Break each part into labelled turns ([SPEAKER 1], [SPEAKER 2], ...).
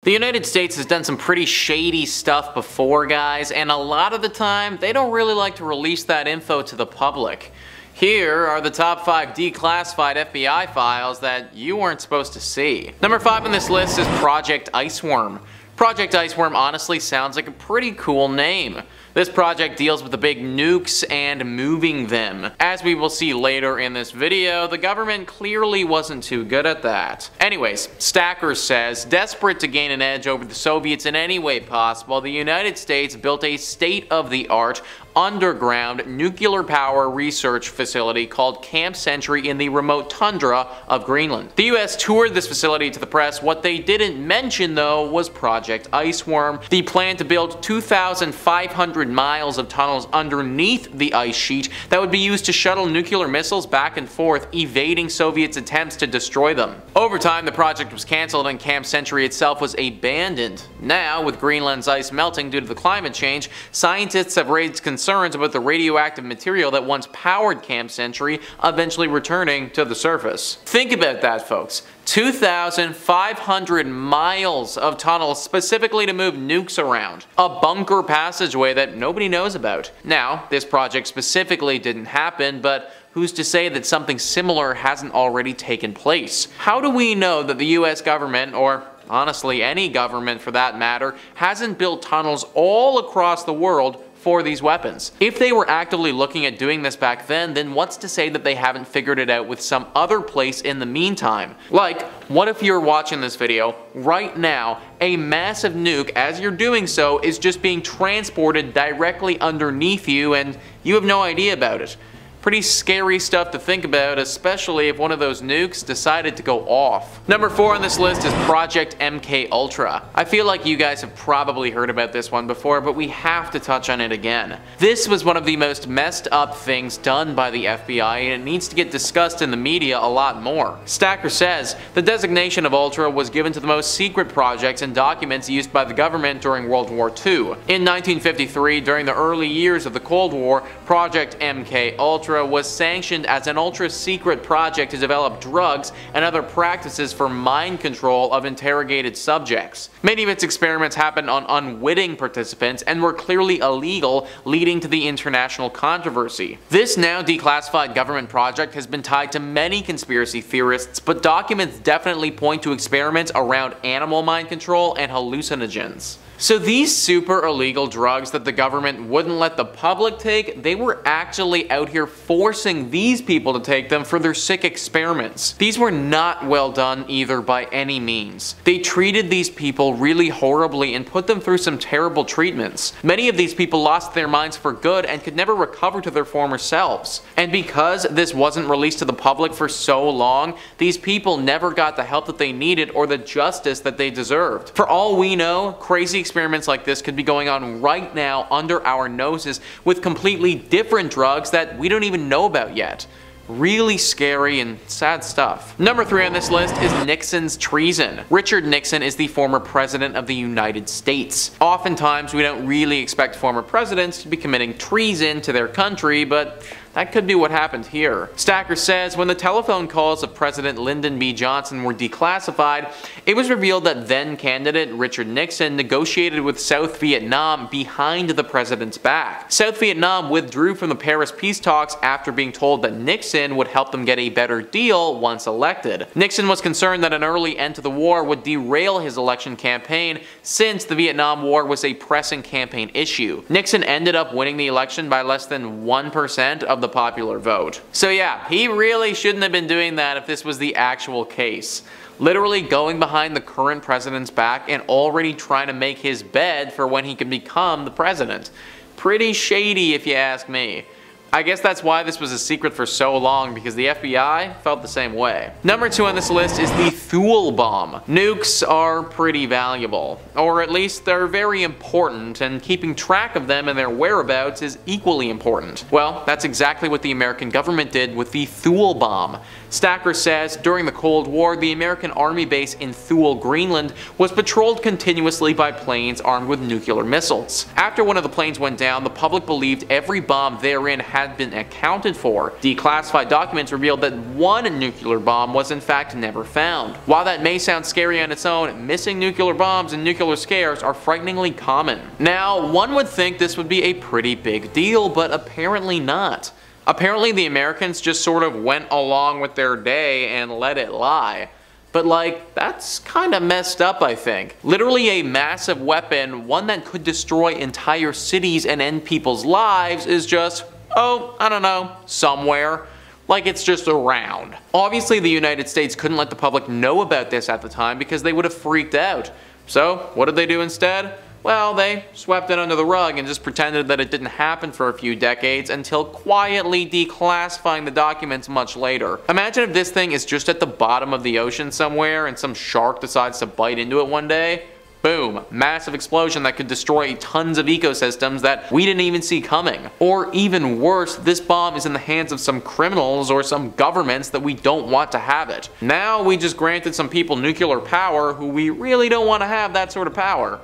[SPEAKER 1] The United States has done some pretty shady stuff before, guys, and a lot of the time, they don't really like to release that info to the public. Here are the top 5 declassified FBI files that you weren't supposed to see. Number 5 on this list is Project Iceworm. Project Iceworm honestly sounds like a pretty cool name. This project deals with the big nukes and moving them. As we will see later in this video, the government clearly wasn't too good at that. Anyways, Stacker says, desperate to gain an edge over the Soviets in any way possible, the United States built a state-of-the-art underground nuclear power research facility called Camp Century in the remote tundra of Greenland. The US toured this facility to the press. What they didn't mention though was Project Iceworm, the plan to build 2,500 miles of tunnels underneath the ice sheet that would be used to shuttle nuclear missiles back and forth, evading Soviets' attempts to destroy them. Over time, the project was cancelled and Camp Century itself was abandoned. Now, with Greenland's ice melting due to the climate change, scientists have raised concerns about the radioactive material that once powered Camp Century eventually returning to the surface. Think about that, folks. 2,500 miles of tunnels specifically to move nukes around. A bunker passageway that nobody knows about. Now, this project specifically didn't happen, but who's to say that something similar hasn't already taken place? How do we know that the US government, or honestly any government for that matter, hasn't built tunnels all across the world for these weapons? If they were actively looking at doing this back then what's to say that they haven't figured it out with some other place in the meantime? Like, what if you're watching this video right now, a massive nuke, as you're doing so, is just being transported directly underneath you and you have no idea about it? Pretty scary stuff to think about, especially if one of those nukes decided to go off. Number 4 on this list is Project Mkultra. I feel like you guys have probably heard about this one before, but we have to touch on it again. This was one of the most messed up things done by the FBI, and it needs to get discussed in the media a lot more. Stacker says, the designation of Ultra was given to the most secret projects and documents used by the government during World War II. In 1953, during the early years of the Cold War, Project Mkultra was sanctioned as an ultra-secret project to develop drugs and other practices for mind control of interrogated subjects. Many of its experiments happened on unwitting participants and were clearly illegal, leading to the international controversy. This now declassified government project has been tied to many conspiracy theorists, but documents definitely point to experiments around animal mind control and hallucinogens. So these super illegal drugs that the government wouldn't let the public take, they were actually out here forcing these people to take them for their sick experiments. These were not well done either by any means. They treated these people really horribly and put them through some terrible treatments. Many of these people lost their minds for good and could never recover to their former selves. And because this wasn't released to the public for so long, these people never got the help that they needed or the justice that they deserved. For all we know, crazy experiments like this could be going on right now under our noses with completely different drugs that we don't even know about yet. Really scary and sad stuff. Number 3 on this list is Nixons Treason. Richard Nixon is the former president of the United States. Oftentimes we don't really expect former presidents to be committing treason to their country, but that could be what happened here. Stacker says, when the telephone calls of President Lyndon B. Johnson were declassified, it was revealed that then-candidate Richard Nixon negotiated with South Vietnam behind the president's back. South Vietnam withdrew from the Paris peace talks after being told that Nixon would help them get a better deal once elected. Nixon was concerned that an early end to the war would derail his election campaign, since the Vietnam War was a pressing campaign issue. Nixon ended up winning the election by less than 1% of the popular vote. So yeah, he really shouldn't have been doing that if this was the actual case. Literally going behind the current president's back and already trying to make his bed for when he can become the president. Pretty shady if you ask me. I guess that's why this was a secret for so long, because the FBI felt the same way. Number 2 on this list is the Thule Bomb. Nukes are pretty valuable, or at least they're very important, and keeping track of them and their whereabouts is equally important. Well, that's exactly what the American government did with the Thule Bomb. Stacker says, during the Cold War, the American Army base in Thule, Greenland, was patrolled continuously by planes armed with nuclear missiles. After one of the planes went down, the public believed every bomb therein had been accounted for. Declassified documents revealed that one nuclear bomb was in fact never found. While that may sound scary on its own, missing nuclear bombs and nuclear scares are frighteningly common. Now, one would think this would be a pretty big deal, but apparently not. Apparently the Americans just sort of went along with their day and let it lie. But like, that's kinda messed up, I think. Literally a massive weapon, one that could destroy entire cities and end people's lives, is just, oh, I don't know, somewhere. Like it's just around. Obviously the United States couldn't let the public know about this at the time because they would have freaked out. So what did they do instead? Well, they swept it under the rug and just pretended that it didn't happen for a few decades until quietly declassifying the documents much later. Imagine if this thing is just at the bottom of the ocean somewhere and some shark decides to bite into it one day. Boom, massive explosion that could destroy tons of ecosystems that we didn't even see coming. Or even worse, this bomb is in the hands of some criminals or some governments that we don't want to have it. Now we just granted some people nuclear power who we really don't want to have that sort of power.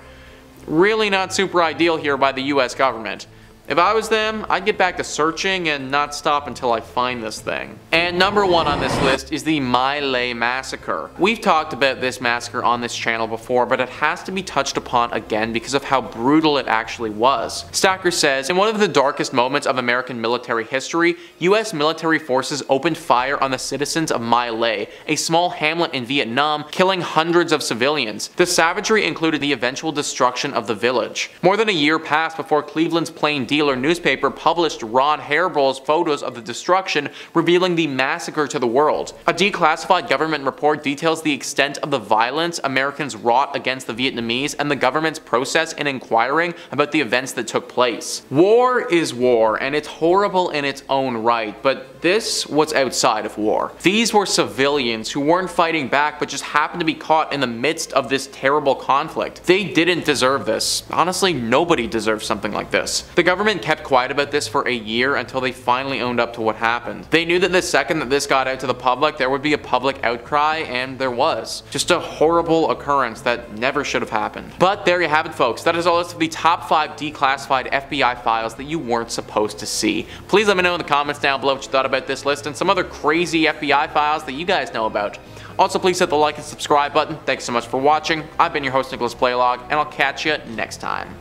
[SPEAKER 1] Really not super ideal here by the US government. If I was them, I'd get back to searching and not stop until I find this thing. And number one on this list is the Mylai Massacre. We've talked about this massacre on this channel before, but it has to be touched upon again because of how brutal it actually was. Stacker says, in one of the darkest moments of American military history, US military forces opened fire on the citizens of Mylai, a small hamlet in Vietnam, killing hundreds of civilians. The savagery included the eventual destruction of the village. More than a year passed before Cleveland's Plain Dealer newspaper published Ron Hairball's photos of the destruction, revealing the massacre to the world. A declassified government report details the extent of the violence Americans wrought against the Vietnamese and the government's process in inquiring about the events that took place. War is war, and it's horrible in its own right, but this was outside of war. These were civilians who weren't fighting back but just happened to be caught in the midst of this terrible conflict. They didn't deserve this. Honestly, nobody deserves something like this. The government kept quiet about this for a year until they finally owned up to what happened. They knew that the second that this got out to the public, there would be a public outcry, and there was. Just a horrible occurrence that never should have happened. But there you have it, folks. That is all of the top 5 declassified FBI files that you weren't supposed to see. Please let me know in the comments down below what you thought about this list and some other crazy FBI files that you guys know about. Also, please hit the like and subscribe button. Thanks so much for watching. I've been your host, Nicholas Playlog, and I'll catch you next time.